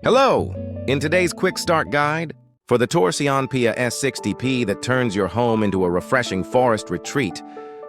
Hello! In today's quick start guide, for the Torsionpia S60P that turns your home into a refreshing forest retreat,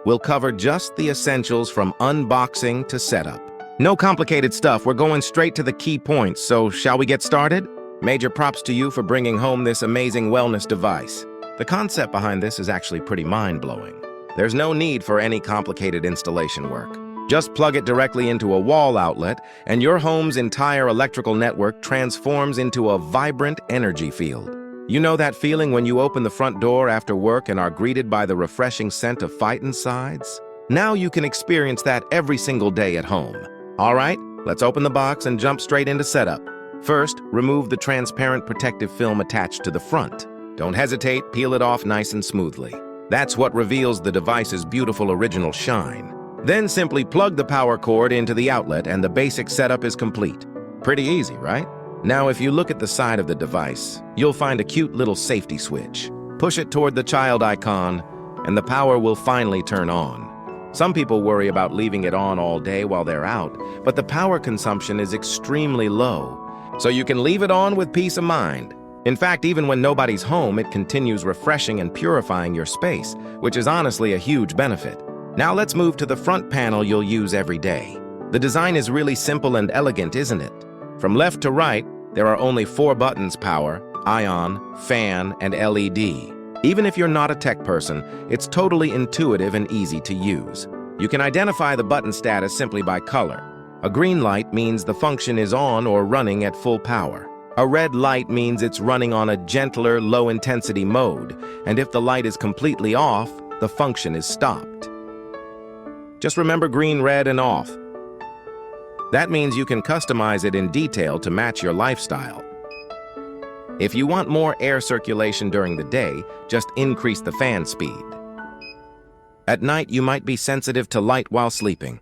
we'll cover just the essentials from unboxing to setup. No complicated stuff, we're going straight to the key points, so shall we get started? Major props to you for bringing home this amazing wellness device. The concept behind this is actually pretty mind-blowing. There's no need for any complicated installation work. Just plug it directly into a wall outlet, and your home's entire electrical network transforms into a vibrant energy field. You know that feeling when you open the front door after work and are greeted by the refreshing scent of phyton sides? Now you can experience that every single day at home. All right, let's open the box and jump straight into setup. First, remove the transparent protective film attached to the front. Don't hesitate, peel it off nice and smoothly. That's what reveals the device's beautiful original shine. Then simply plug the power cord into the outlet and the basic setup is complete. Pretty easy, right? Now if you look at the side of the device, you'll find a cute little safety switch. Push it toward the child icon and the power will finally turn on. Some people worry about leaving it on all day while they're out, but the power consumption is extremely low, so you can leave it on with peace of mind. In fact, even when nobody's home, it continues refreshing and purifying your space, which is honestly a huge benefit. Now let's move to the front panel you'll use every day. The design is really simple and elegant, isn't it? From left to right, there are only 4 buttons: power, ion, fan, and LED. Even if you're not a tech person, it's totally intuitive and easy to use. You can identify the button status simply by color. A green light means the function is on or running at full power. A red light means it's running on a gentler, low-intensity mode, and if the light is completely off, the function is stopped. Just remember green, red, and off. That means you can customize it in detail to match your lifestyle. If you want more air circulation during the day, just increase the fan speed. At night, you might be sensitive to light while sleeping.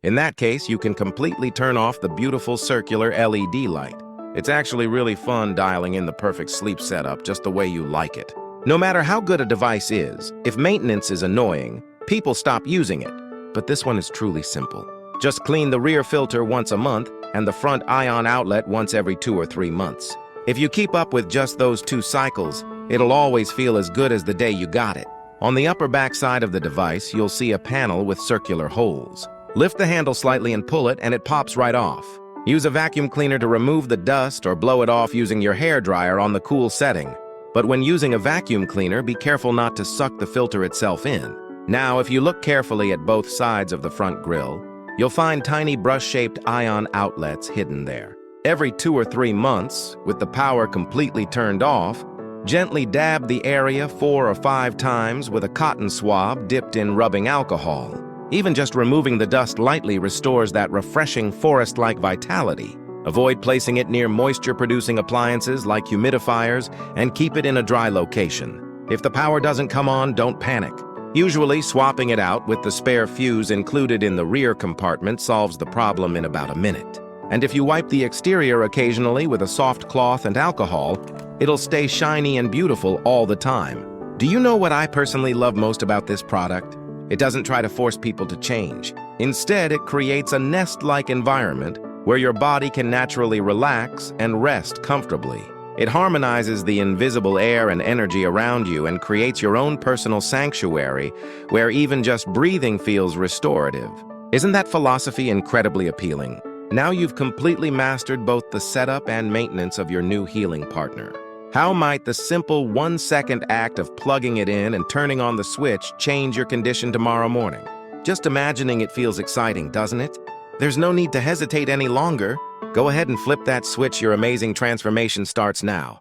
In that case, you can completely turn off the beautiful circular LED light. It's actually really fun dialing in the perfect sleep setup just the way you like it. No matter how good a device is, if maintenance is annoying, people stop using it. But this one is truly simple. Just clean the rear filter once a month and the front ion outlet once every 2 or 3 months. If you keep up with just those 2 cycles, it'll always feel as good as the day you got it. On the upper back side of the device, you'll see a panel with circular holes. Lift the handle slightly and pull it, and it pops right off. Use a vacuum cleaner to remove the dust or blow it off using your hair dryer on the cool setting. But when using a vacuum cleaner, be careful not to suck the filter itself in. Now, if you look carefully at both sides of the front grille, you'll find tiny brush-shaped ion outlets hidden there. Every 2 or 3 months, with the power completely turned off, gently dab the area 4 or 5 times with a cotton swab dipped in rubbing alcohol. Even just removing the dust lightly restores that refreshing forest-like vitality. Avoid placing it near moisture-producing appliances like humidifiers and keep it in a dry location. If the power doesn't come on, don't panic. Usually, swapping it out with the spare fuse included in the rear compartment solves the problem in about a minute. And if you wipe the exterior occasionally with a soft cloth and alcohol, it'll stay shiny and beautiful all the time. Do you know what I personally love most about this product? It doesn't try to force people to change. Instead, it creates a nest-like environment where your body can naturally relax and rest comfortably. It harmonizes the invisible air and energy around you and creates your own personal sanctuary where even just breathing feels restorative. Isn't that philosophy incredibly appealing? Now you've completely mastered both the setup and maintenance of your new healing partner. How might the simple 1-second act of plugging it in and turning on the switch change your condition tomorrow morning? Just imagining it feels exciting, doesn't it? There's no need to hesitate any longer. Go ahead and flip that switch. Your amazing transformation starts now.